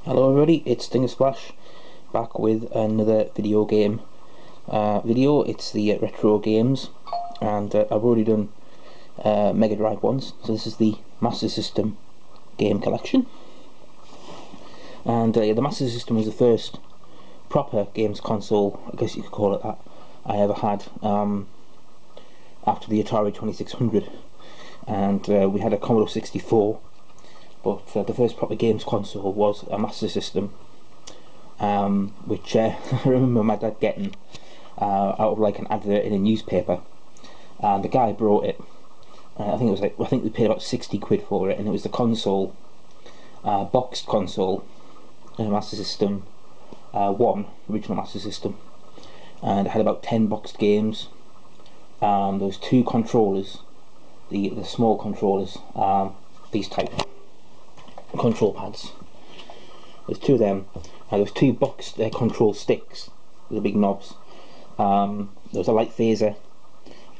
Hello everybody, it's Stinger Splash back with another video game video. It's the retro games, and I've already done Mega Drive ones, so this is the Master System game collection. And the Master System was the first proper games console, I guess you could call it that, I ever had, after the Atari 2600, and we had a Commodore 64. But the first proper games console was a Master System, which I remember my dad getting out of like an advert in a newspaper, and the guy brought it. I think we paid about 60 quid for it, and it was the console, boxed console, Master System 1, original Master System, and it had about 10 boxed games. There was 2 controllers, the small controllers, these type control pads. There's 2 of them, and there's 2 boxed control sticks with the big knobs. There was a light phaser.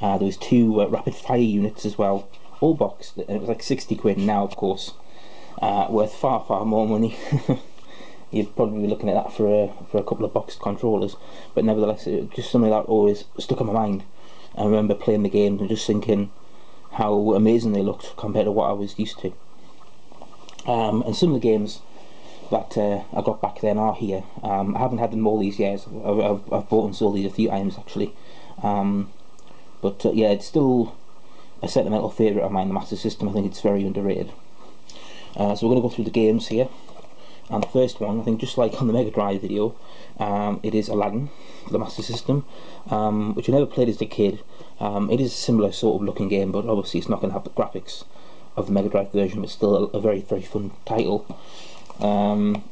There was 2 rapid fire units as well, all boxed, and it was like 60 quid. Now, of course, worth far more money. You'd probably be looking at that for a couple of boxed controllers, but nevertheless, it was just something that always stuck in my mind. I remember playing the games and just thinking how amazing they looked compared to what I was used to. And some of the games that I got back then are here. I haven't had them all these years. I've bought and sold these a few times actually. But yeah, it's still a sentimental favourite of mine, the Master System. I think it's very underrated. So we're going to go through the games here. And the first one, I think just like on the Mega Drive video, it is Aladdin for the Master System, which I never played as a kid. It is a similar sort of looking game, but obviously it's not going to have the graphics of the Mega Drive version, but still a very fun title. Then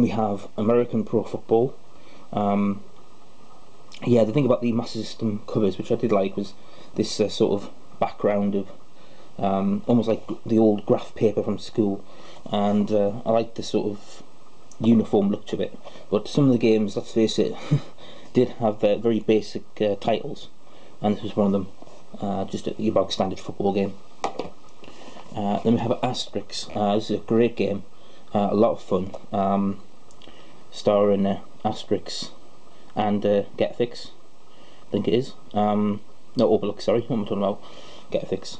we have American Pro Football. Yeah, the thing about the Master System covers, which I did like, was this sort of background of almost like the old graph paper from school, and I liked the sort of uniform look to it. But some of the games, let's face it, did have very basic titles, and this was one of them, just your bog standard football game. Then we have Asterix. This is a great game, a lot of fun, starring Asterix and Getfix, I think it is. No, Obelix, sorry, what am I talking about? Getfix.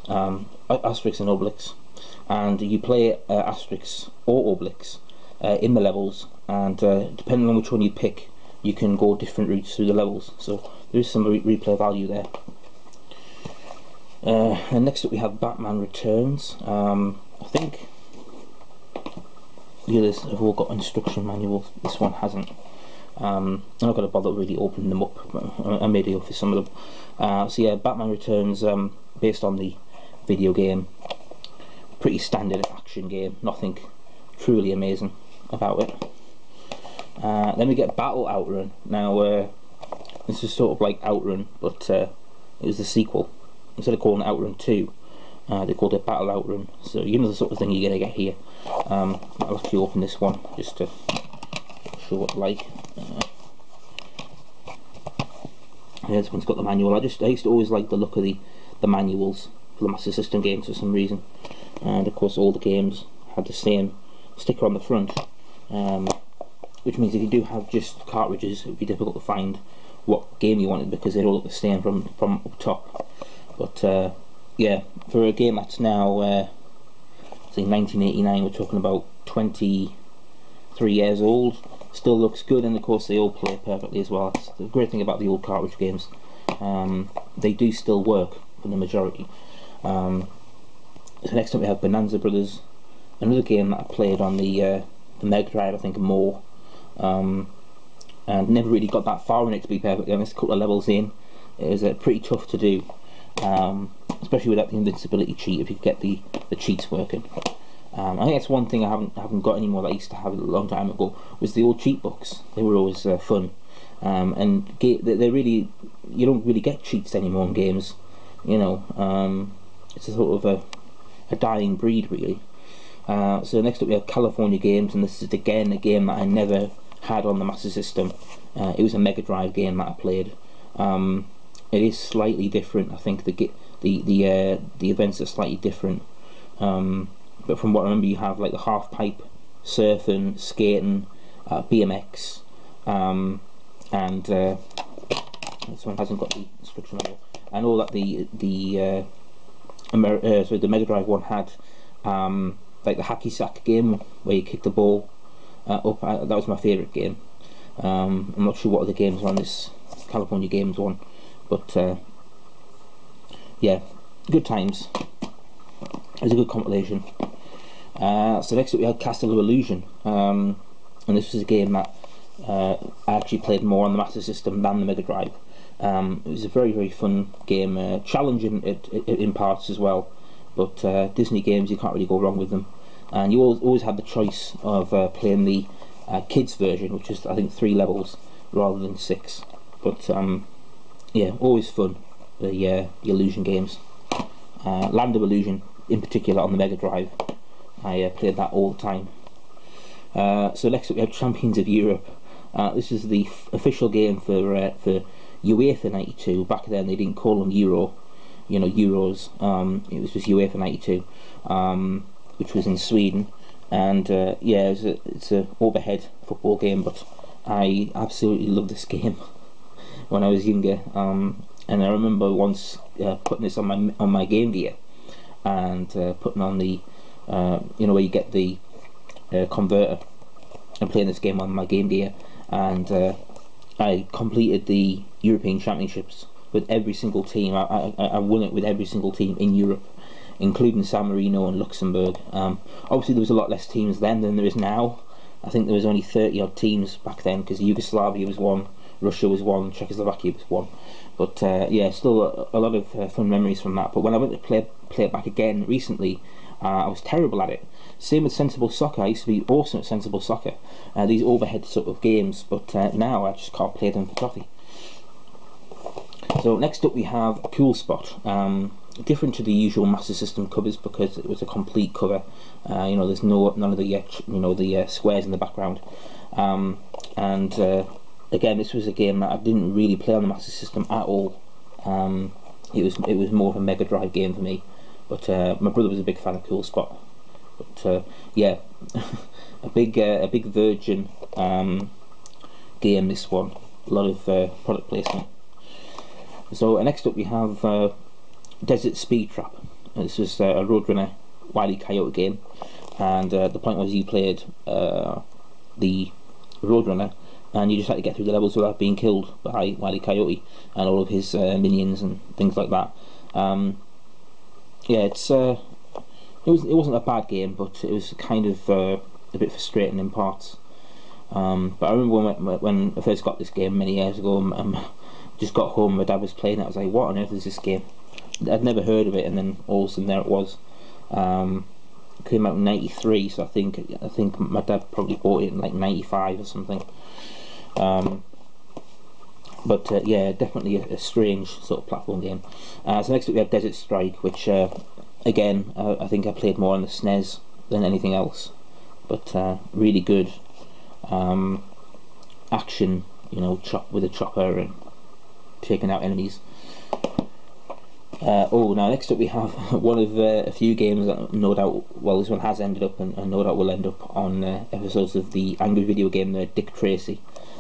Asterix and Obelix, and you play Asterix or Obelix in the levels, and depending on which one you pick, you can go different routes through the levels, so there is some replay value there. And next up we have Batman Returns. I think the others have all got instruction manuals. This one hasn't. I'm not going to bother really opening them up. I made it for some of them. So yeah, Batman Returns, based on the video game. Pretty standard action game. Nothing truly amazing about it. Then we get Battle Outrun. Now this is sort of like Outrun, but it was the sequel. Instead of calling it Outrun 2, they called it Battle Outrun. So you know the sort of thing you're going to get here. I'll actually open this one just to show what it's like. Yeah, this one's got the manual. I used to always like the look of the manuals for the Master System games for some reason. And of course all the games had the same sticker on the front, which means if you do have just cartridges, it would be difficult to find what game you wanted because they'd all look the same from up top. But yeah, for a game that's now say 1989, we're talking about 23 years old, still looks good, and of course they all play perfectly as well. That's the great thing about the old cartridge games. They do still work for the majority. So next up we have Bonanza Brothers, another game that I played on the Mega Drive, I think more, and never really got that far in it, to be perfectly honest. A couple of levels in, it was pretty tough to do. Especially without the invincibility cheat, if you could get the cheats working. I think that's one thing I haven't got anymore that I used to have a long time ago, was the old cheat books. They were always fun, and they really, you don't really get cheats anymore in games. You know, it's a sort of a dying breed really. So next up we have California Games, and this is again a game that I never had on the Master System. It was a Mega Drive game that I played. It is slightly different. I think the events are slightly different, but from what I remember, you have like the half pipe surfing, skating, BMX, and this one hasn't got the instruction manual, and all that the Mega Drive one had, like the hacky sack game where you kick the ball up. That was my favourite game. I'm not sure what other games are on this California Games one, but yeah, good times. It was a good compilation. So next up we had Castle of Illusion, and this was a game that I actually played more on the Master System than the Mega Drive. It was a very fun game, challenging in parts as well, but Disney games, you can't really go wrong with them. And you always had the choice of playing the kids version, which is I think 3 levels rather than 6. But yeah, always fun, the Illusion games. Land of Illusion in particular on the Mega Drive, I played that all the time. So next up we have Champions of Europe. This is the official game for UEFA 92. Back then they didn't call them Euro, you know, Euros. It was just UEFA 92, which was in Sweden. And yeah, it's a overhead football game, but I absolutely loved this game when I was younger. And I remember once putting this on my Game Gear, and putting on the you know, where you get the converter, and playing this game on my Game Gear, and I completed the European Championships with every single team. I won it with every single team in Europe, including San Marino and Luxembourg. Obviously there was a lot less teams then than there is now. I think there was only 30 odd teams back then, because Yugoslavia was one, Russia was one, Czechoslovakia was one. But yeah, still a lot of fun memories from that. But when I went to play it back again recently, I was terrible at it. Same with Sensible Soccer. I used to be awesome at Sensible Soccer, these overhead sort of games, but now I just can't play them for toffee. So next up we have Cool Spot. Different to the usual Master System covers because it was a complete cover. You know, there's none of the you know, the squares in the background. And again, this was a game that I didn't really play on the Master System at all. It was more of a Mega Drive game for me. But my brother was a big fan of Cool Spot. But yeah, a big Virgin game, this one. A lot of product placement. So next up we have Desert Speed Trap. This was a Roadrunner Wile E. Coyote game, and the point was you played the Roadrunner, and you just had to get through the levels without being killed by Wile E. Coyote and all of his minions and things like that. Yeah, it wasn't a bad game, but it was kind of a bit frustrating in parts. But I remember when I first got this game many years ago, just got home, my dad was playing it. I was like, what on earth is this game? I'd never heard of it, and then all of a sudden there it was. It came out in '93, so I think my dad probably bought it in like '95 or something. But yeah, definitely a strange sort of platform game. So next up we have Desert Strike, which again I think I played more on the SNES than anything else, but really good action, you know, with a chopper and taking out enemies. Oh, now next up we have one of a few games that no doubt, well, this one has ended up and no doubt will end up on episodes of the Angry Video Game, Dick Tracy.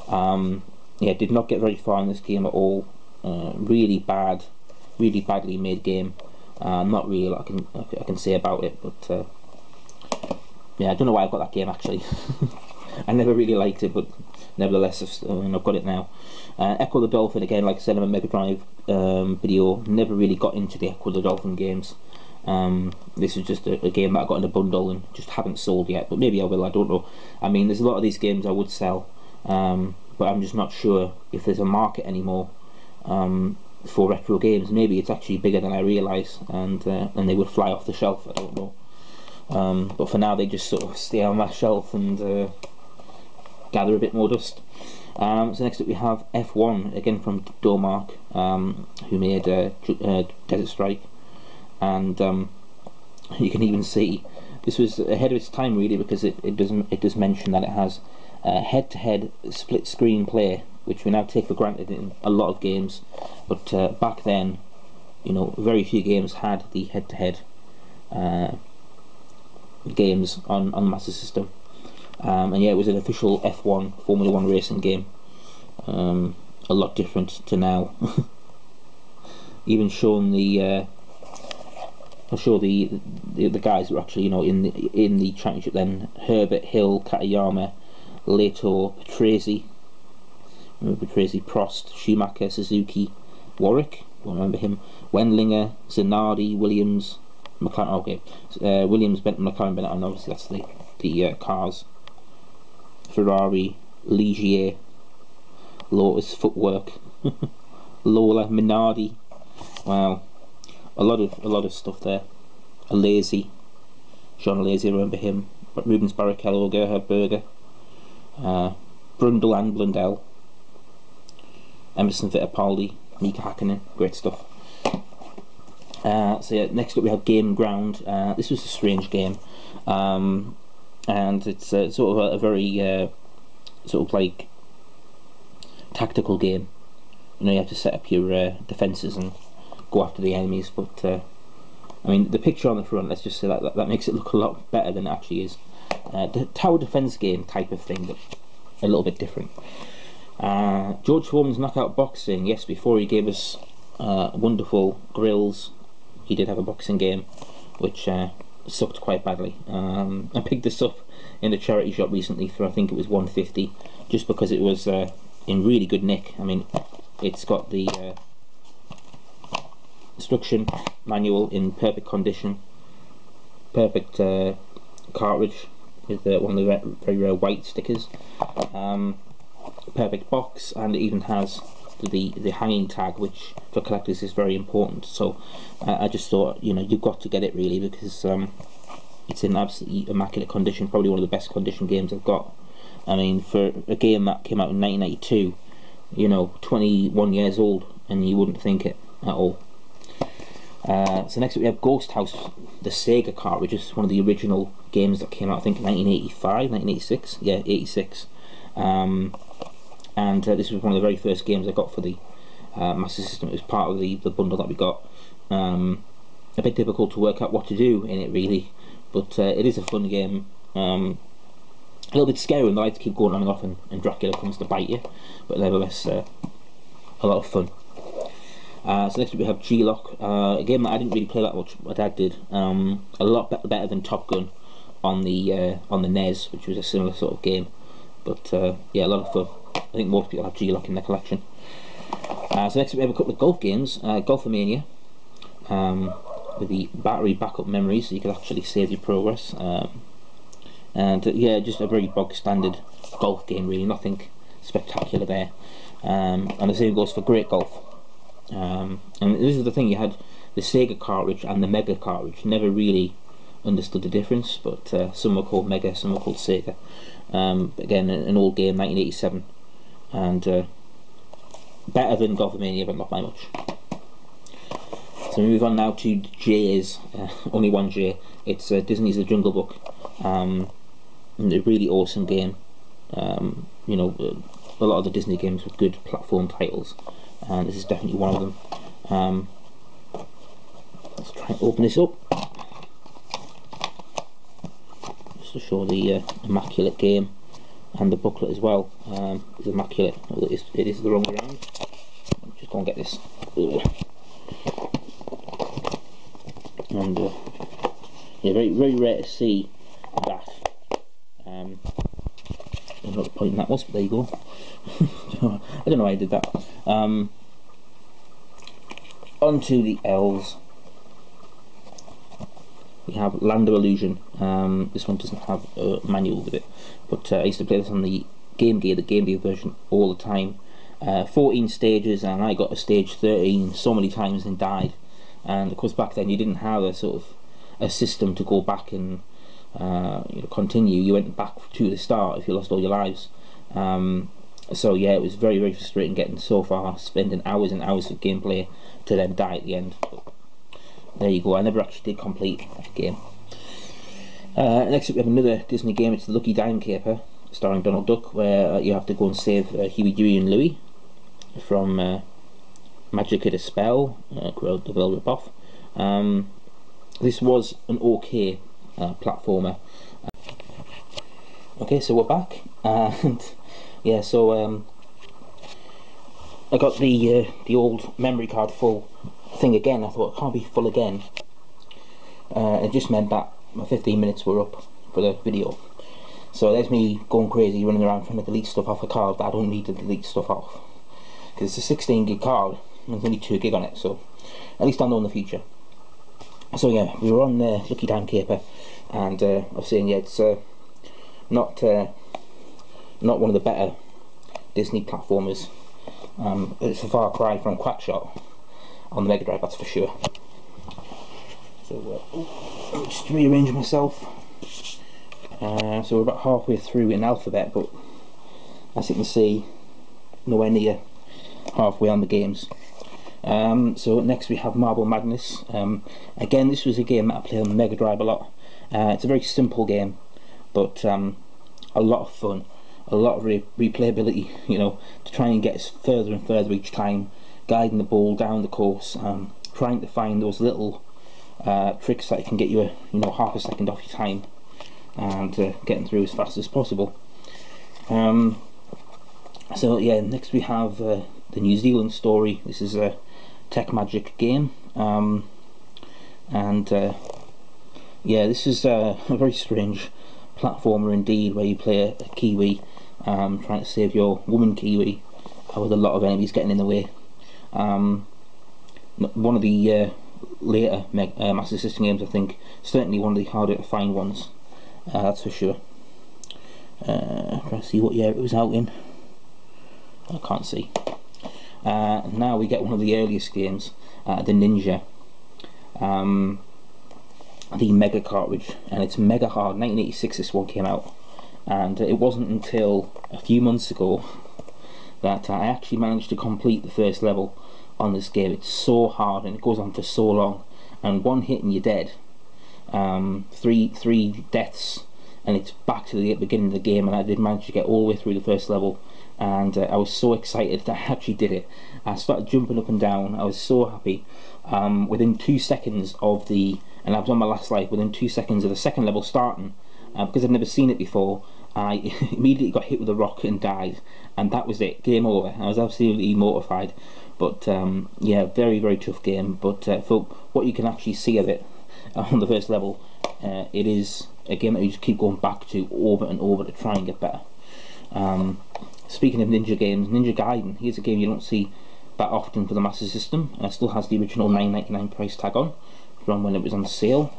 Yeah, did not get very far in this game at all. Really badly made game. Not really a lot I can say about it, but yeah, I don't know why I got that game actually. I never really liked it, but nevertheless I've got it now. Echo the Dolphin, again, like I said in my Mega Drive video, never really got into the Echo the Dolphin games. This is just a game that I got in a bundle and just haven't sold yet, but maybe I will, I don't know. I mean, there's a lot of these games I would sell, but I'm just not sure if there's a market anymore for retro games. Maybe it's actually bigger than I realise, and they would fly off the shelf, I don't know. But for now they just sort of stay on that shelf and gather a bit more dust. So next up we have F1, again from Dormark, who made Desert Strike, and you can even see this was ahead of its time really, because it does mention that it has head-to-head split screen play, which we now take for granted in a lot of games, but back then, you know, very few games had the head-to-head games on the Master System. and yeah, it was an official F1 Formula 1 racing game. A lot different to now. Even showing the I'll show the guys who were actually, you know, in the championship then: Herbert, Hill, Katayama, Leto, Patrese, remember Patrese, Prost, Schumacher, Suzuki, Warwick, don't remember him, Wendlinger, Zanardi, Williams, McLaren. Okay, Williams, Benton, McLaren, Bennett, and obviously that's the cars. Ferrari, Ligier, Lotus, Footwork, Lola, Minardi. Wow, a lot of stuff there. Alesi, John Alesi, I remember him. Rubens Barrichello, Gerhard Berger, Brundle and Blundell, Emerson Fittipaldi, Mika Hakkinen, great stuff. So yeah, next up we have Game Ground. This was a strange game, and it's sort of a very sort of like tactical game. You know, you have to set up your defences and go after the enemies, but I mean, the picture on the front, let's just say that makes it look a lot better than it actually is. The tower defence game type of thing, but a little bit different. George Foreman's Knockout Boxing, yes, before he gave us wonderful grills, he did have a boxing game, which sucked quite badly. I picked this up in a charity shop recently for, I think it was $1.50, just because it was in really good nick. I mean, it's got the instruction manual in perfect condition, perfect cartridge with one of the very rare white stickers, perfect box, and it even has the hanging tag, which for collectors is very important. So I just thought, you know, you've got to get it really, because it's in absolutely immaculate condition, probably one of the best condition games I've got. I mean, for a game that came out in 1992, you know, 21 years old, and you wouldn't think it at all. So next up we have Ghost House, the Sega cartridge. It's one of the original games that came out, I think, in 1985, 1986, yeah, 86. And this was one of the very first games I got for the Master System. It was part of the bundle that we got. A bit difficult to work out what to do in it really, but it is a fun game. A little bit scary when the lights keep going on and off and Dracula comes to bite you, but nevertheless a lot of fun. So next up we have G-Lock, a game that I didn't really play that much. My dad did. A lot better than Top Gun on the NES, which was a similar sort of game. But yeah, a lot of fun. I think most people have G-Lock in their collection. So next up we have a couple of golf games. Golfmania, with the battery backup memory, so you can actually save your progress. And yeah, just a very bog standard golf game really, nothing spectacular there. And the same goes for Great Golf. And this is the thing, you had the Sega cartridge and the Mega cartridge. Never really understood the difference, but some were called Mega, some were called Sega. Again, an old game, 1987, and better than Golfmania, but not by much. So we move on now to J's, only one J. It's Disney's The Jungle Book. A really awesome game. You know, a lot of the Disney games with good platform titles, and this is definitely one of them. Let's try and open this up just to show the immaculate game, and the booklet as well is immaculate. Well, it is the wrong way around. Just go and get this. And yeah, very rare to see that. I don't know what the point in that was, but there you go. I don't know why I did that. On to the L's. We have Land of Illusion. This one doesn't have a manual with it, but I used to play this on the Game Gear version all the time. 14 stages, and I got to stage 13 so many times and died. And of course back then you didn't have a sort of a system to go back and you know, continue. You went back to the start if you lost all your lives. So yeah, it was very frustrating getting so far, spending hours and hours of gameplay to then die at the end. But there you go, I never actually did complete that game. Next up we have another Disney game. It's the Lucky Dime Caper, starring Donald Duck, where you have to go and save Huey, Dewey and Louie from Magic at a Spell, the Bell rip-off. This was an okay platformer. Okay, so we're back, and yeah, so I got the old memory card full thing again. I thought it can't be full again. It just meant that my 15 minutes were up for the video. So there's me going crazy, running around trying to delete stuff off a card that I don't need to delete stuff off. Because it's a 16 gig card, and there's only 2 gig on it, so at least I'll know in the future. So yeah, we were on Lucky Down Caper, and I was saying, yeah, it's not one of the better Disney platformers. It's a far cry from Quackshot on the Mega Drive, that's for sure. So let me just rearrange myself. So we're about halfway through in alphabet, but as you can see, nowhere near halfway on the games. So next we have Marble Madness. Again, this was a game that I played on the Mega Drive a lot. It's a very simple game, but a lot of fun, a lot of replayability, you know, to try and get us further and further each time, guiding the ball down the course, trying to find those little tricks that can get you half a second off your time, and getting through as fast as possible. So yeah, next we have the New Zealand story. This is a Tech Magic game, and yeah, this is a very strange platformer indeed, where you play a Kiwi trying to save your woman Kiwi with a lot of enemies getting in the way. One of the later Master System games, I think, certainly one of the harder to find ones, that's for sure. Trying to see what year it was out in. I can't see. Now we get one of the earliest games, the Ninja, the Mega cartridge, and it's mega hard. 1986 this one came out, and it wasn't until a few months ago that I actually managed to complete the first level on this game. It's so hard and it goes on for so long, and one hit and you're dead. Three deaths and it's back to the beginning of the game, and I did manage to get all the way through the first level, and I was so excited that I actually did it. I started jumping up and down. I was so happy. Within 2 seconds of and I was on my last life, within 2 seconds of the second level starting, because I'd never seen it before, I immediately got hit with a rock and died, and that was it, game over. I was absolutely mortified. But yeah, very, very tough game, but for what you can actually see of it on the first level, it is a game that you just keep going back to over and over to try and get better. Speaking of Ninja games, Ninja Gaiden, here's a game you don't see that often for the Master System. Still has the original $9.99 price tag on from when it was on sale.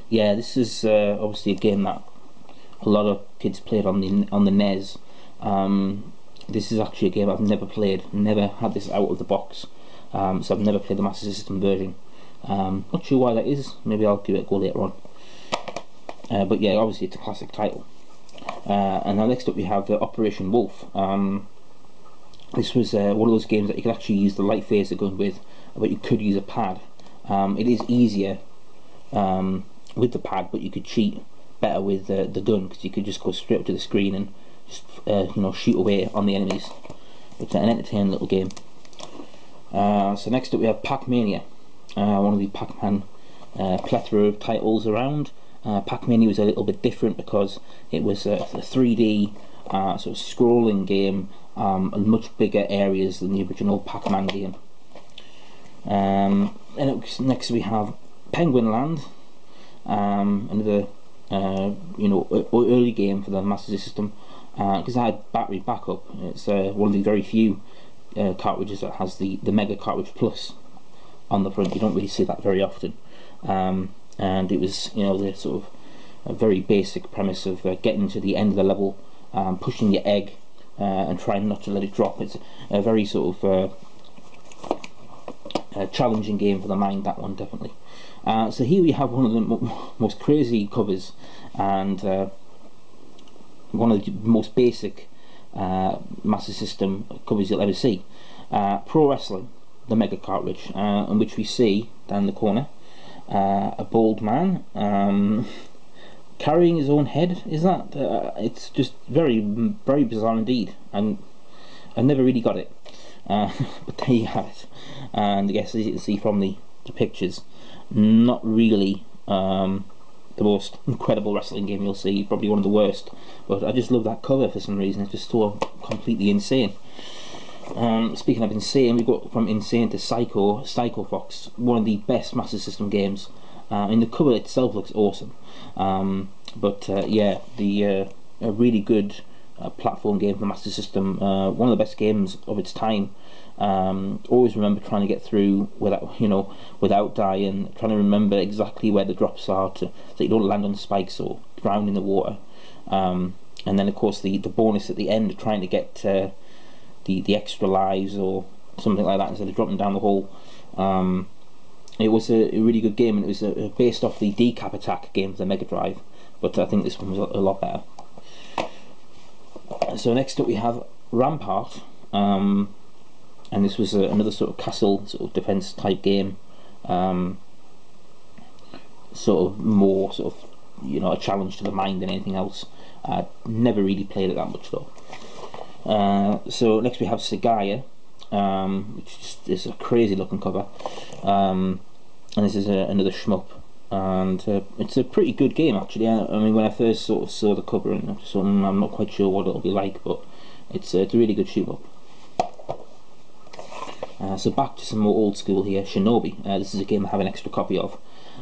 Yeah, this is obviously a game that a lot of kids played on the NES. This is actually a game I've never played, never had this out of the box, so I've never played the Master System version. Not sure why that is, maybe I'll give it a go later on. But yeah, obviously it's a classic title. And now next up we have Operation Wolf. This was one of those games that you could actually use the light phaser gun with, but you could use a pad. It is easier with the pad, but you could cheat better with the gun, because you could just go straight up to the screen and just shoot away on the enemies. It's an entertaining little game. So next up we have Packmania, one of the Pac-Man plethora of titles around. Packmania was a little bit different because it was a 3D sort of scrolling game, much bigger areas than the original Pac-Man game. And next we have Penguin Land, another early game for the Master System, because I had battery backup. It's one of the very few cartridges that has the Mega Cartridge Plus on the front. You don't really see that very often. And it was the sort of a very basic premise of getting to the end of the level, pushing your egg, and trying not to let it drop. It's a very sort of challenging game for the mind, that one definitely. So here we have one of the most crazy covers, and one of the most basic Master System covers you'll ever see. Pro Wrestling, the Mega cartridge, in which we see down the corner a bald man carrying his own head. Is that it's just very, very bizarre indeed, and I never really got it. But there you have it. And I guess as you can see from the pictures, not really the most incredible wrestling game you'll see, probably one of the worst, but I just love that cover for some reason. It's just so completely insane. Speaking of insane, we've got from insane to Psycho Fox, one of the best Master System games. And the cover itself looks awesome, yeah, a really good platform game for the Master System, one of the best games of its time. Always remember trying to get through without dying, trying to remember exactly where the drops are so you don't land on spikes or drown in the water, and then of course the bonus at the end, trying to get the extra lives or something like that instead of dropping down the hole. It was a really good game, and it was based off the Decap Attack game for the Mega Drive, but I think this one was a lot better. So next up we have Rampart, and this was another sort of castle sort of defense type game, sort of more sort of a challenge to the mind than anything else. Never really played it that much though. So next we have Cigar, which is a crazy looking cover, and this is another shmup, and it's a pretty good game actually. I mean, when I first sort of saw the cover, and I'm not quite sure what it'll be like, but it's a really good shoot up. So back to some more old school here, Shinobi. This is a game I have an extra copy of,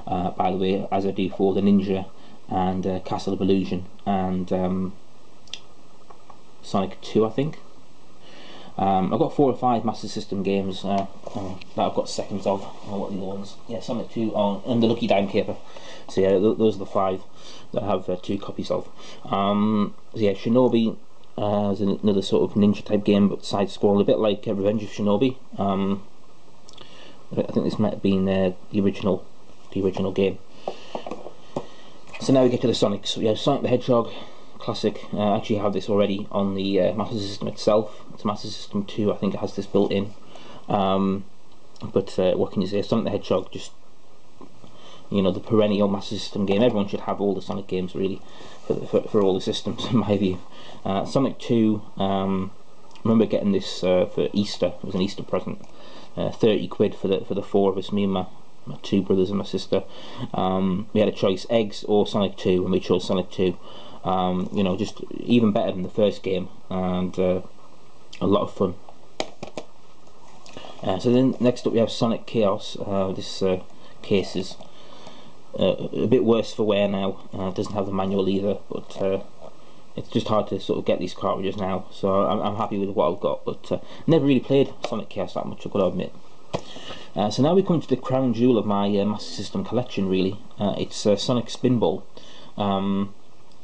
by the way, as I do for the Ninja and Castle of Illusion and Sonic 2, I think. I've got 4 or 5 Master System games that I've got seconds of. What are the other ones? Yeah, Sonic 2 and the Lucky Dime Caper. So yeah, those are the 5 that I have 2 copies of. So yeah, Shinobi is another sort of ninja type game, but side scroll, a bit like Revenge of Shinobi. I think this might have been the original game. So now we get to the Sonic. So yeah, Sonic the Hedgehog. Classic. I actually have this already on the Master System itself. It's Master System 2, I think it has this built in. But what can you say? Sonic the Hedgehog, just the perennial Master System game. Everyone should have all the Sonic games really for all the systems in my view. Sonic 2, I remember getting this for Easter. It was an Easter present. 30 quid for the 4 of us, me and my 2 brothers and my sister. We had a choice, Eggs or Sonic 2, and we chose Sonic 2. Just even better than the first game, and a lot of fun. So then next up we have Sonic Chaos. This case is a bit worse for wear now. It doesn't have the manual either, but it's just hard to sort of get these cartridges now, so I'm happy with what I've got, but never really played Sonic Chaos that much, I've got to admit. So now we come to the crown jewel of my Master System collection really. It's Sonic Spinball.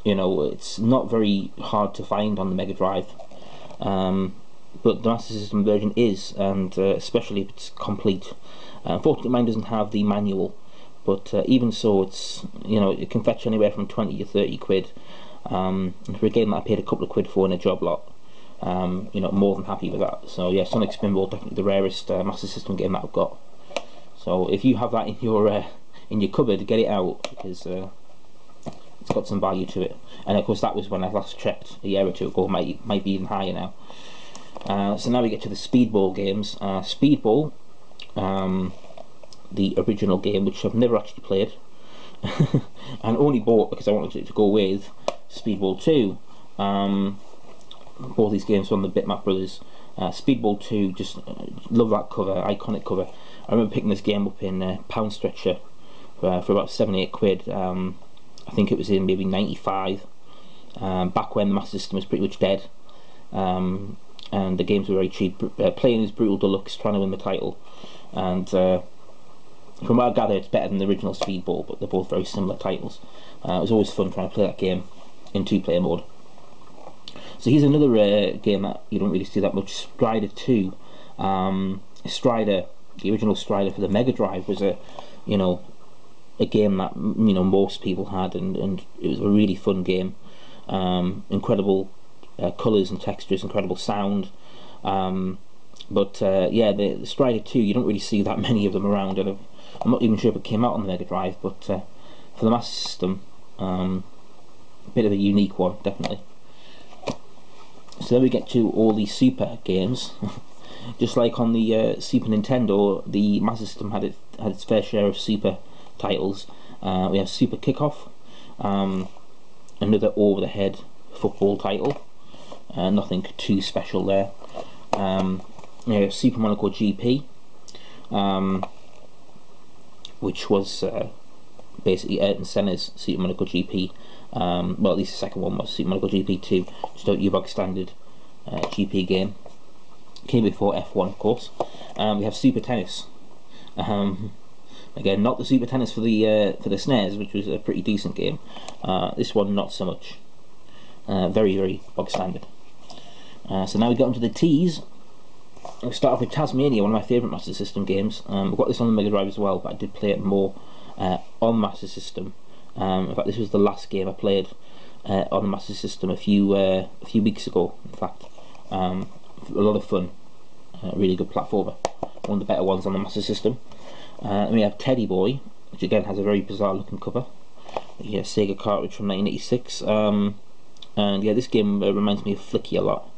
It's not very hard to find on the Mega Drive, but the Master System version is, and especially if it's complete. Unfortunately mine doesn't have the manual, but even so, it's it can fetch anywhere from 20 to 30 quid. For a game that I paid a couple of quid for in a job lot, more than happy with that. So yeah, Sonic Spinball, definitely the rarest Master System game that I've got. So if you have that in your cupboard, get it out, because it's got some value to it. And of course that was when I last checked a year or 2 ago. Might be even higher now. So now we get to the Speedball games. Speedball, the original game, which I've never actually played and only bought because I wanted it to go with Speedball 2. Both these games from the Bitmap Brothers. Speedball 2, just love that cover, iconic cover. I remember picking this game up in Pound Stretcher for about 7-8 quid. I think it was in maybe 95, back when the Master System was pretty much dead, and the games were very cheap. Playing as Brutal Deluxe, trying to win the title, and from what I gather it's better than the original Speedball, but they're both very similar titles. It was always fun trying to play that game in 2-player mode. So here's another game that you don't really see that much, Strider 2. Strider, the original Strider for the Mega Drive, was a game that most people had, and it was a really fun game. Incredible colours and textures, incredible sound. Yeah, the Strider 2, you don't really see that many of them around, and I'm not even sure if it came out on the Mega Drive, but for the Master System, a bit of a unique one, definitely. So then we get to all the Super games. Just like on the Super Nintendo, the Master System had its fair share of Super titles. We have Super Kickoff, Another over-the-head football title. Nothing too special there. Super Monaco GP, which was basically Ayrton Senna's Super Monaco GP. Well, at least the second one was Super Monaco GP 2, just out your bog standard GP game. Came before F1, of course. We have Super Tennis. Again, not the Super Tennis for the SNES, which was a pretty decent game. This one, not so much. Very, very bog standard. So now we got into the T's. We'll start off with Tasmania, one of my favourite Master System games. I've got this on the Mega Drive as well, but I did play it more on Master System. In fact, this was the last game I played on the Master System a few weeks ago. In fact, a lot of fun. Really good platformer. One of the better ones on the Master System. And we have Teddy Boy, which again has a very bizarre looking cover. Yeah, Sega cartridge from 1986. And yeah, this game reminds me of Flicky a lot.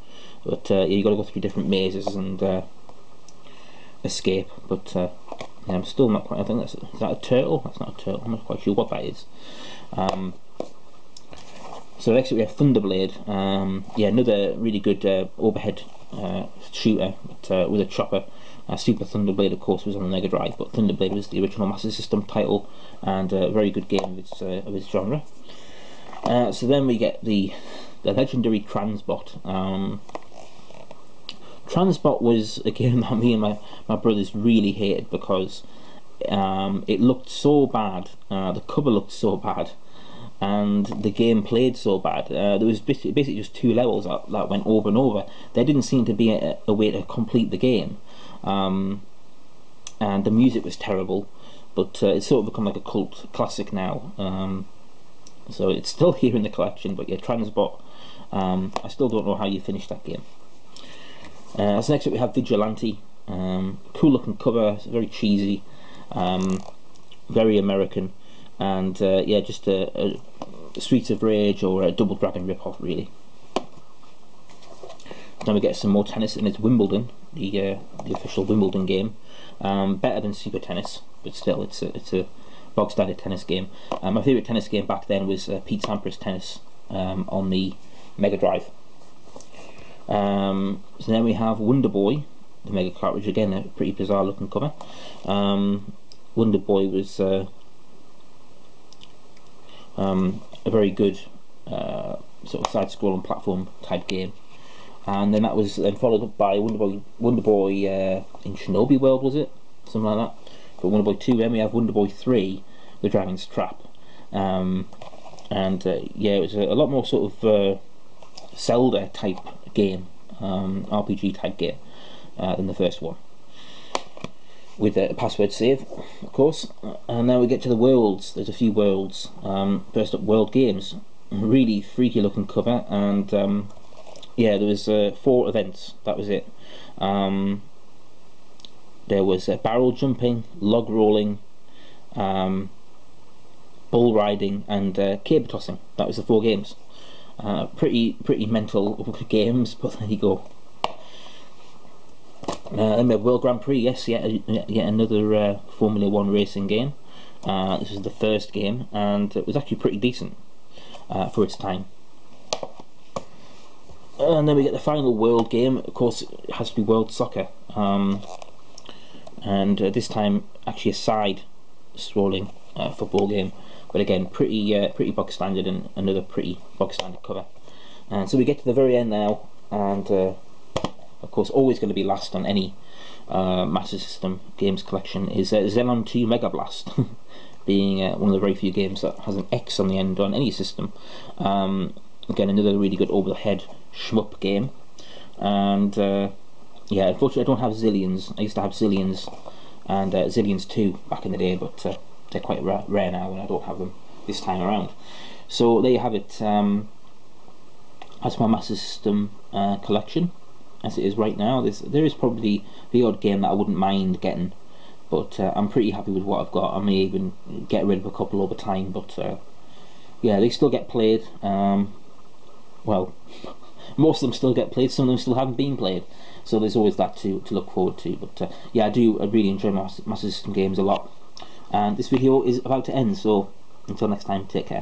But yeah, you got to go through different mazes and escape. But yeah, I'm still not quite. I think is that a turtle? That's not a turtle. I'm not quite sure what that is. So next we have Thunderblade. Yeah, another really good overhead shooter, but with a chopper. Super Thunderblade, of course, was on the Mega Drive, but Thunderblade was the original Master System title, and a very good game of its genre. So then we get the legendary Transbot. Transbot was a game that me and my brothers really hated because it looked so bad, the cover looked so bad, and the game played so bad. There was basically just two levels that went over and over. There didn't seem to be a way to complete the game. And the music was terrible, but it's sort of become like a cult classic now. So it's still here in the collection, but yeah, Transbot, I still don't know how you finish that game. So next up we have Vigilante. Cool looking cover, very cheesy, very American, and yeah, just a Streets of Rage or a Double Dragon ripoff, really. Now we get some more tennis, and it's Wimbledon, the official Wimbledon game. Better than Super Tennis, but still, it's a bog standard tennis game. My favourite tennis game back then was Pete Sampras Tennis on the Mega Drive. So then we have Wonder Boy, the Mega cartridge, again a pretty bizarre looking cover. Wonder Boy was a very good sort of side-scrolling platform type game. And then that was then followed up by Wonder Boy in Shinobi World, was it? Something like that. But Wonder Boy 2, then we have Wonder Boy 3, The Dragon's Trap. And yeah, it was a lot more sort of Zelda type game, RPG type game, than the first one. With a password save, of course. And now we get to the worlds. There's a few worlds. First up, World Games. Really freaky looking cover, and yeah, there was 4 events. That was it. There was barrel jumping, log rolling, bull riding, and caber tossing. That was the 4 games. Pretty mental games, but there you go. Then we have World Grand Prix. Yes, yet another Formula 1 racing game. This is the first game, and it was actually pretty decent for its time. And then we get the final world game. Of course, it has to be World Soccer, and this time actually a side-scrolling football game. But again, pretty bog standard, and another pretty bog standard cover. And so we get to the very end now, and of course, always going to be last on any Master System games collection is Xenon 2 Megablast, being one of the very few games that has an X on the end on any system. Again, another really good over-the-head shmup game, and yeah, unfortunately I don't have Zillions. I used to have Zillions and Zillions 2 back in the day, but they're quite rare now, and I don't have them this time around. So there you have it. That's my Master System collection as it is right now. There is probably the odd game that I wouldn't mind getting, but I'm pretty happy with what I've got. I may even get rid of a couple over time, but yeah, they still get played. Well, most of them still get played, some of them still haven't been played, so there's always that to look forward to. But yeah, I really enjoy Master System games a lot. And this video is about to end, so until next time, take care.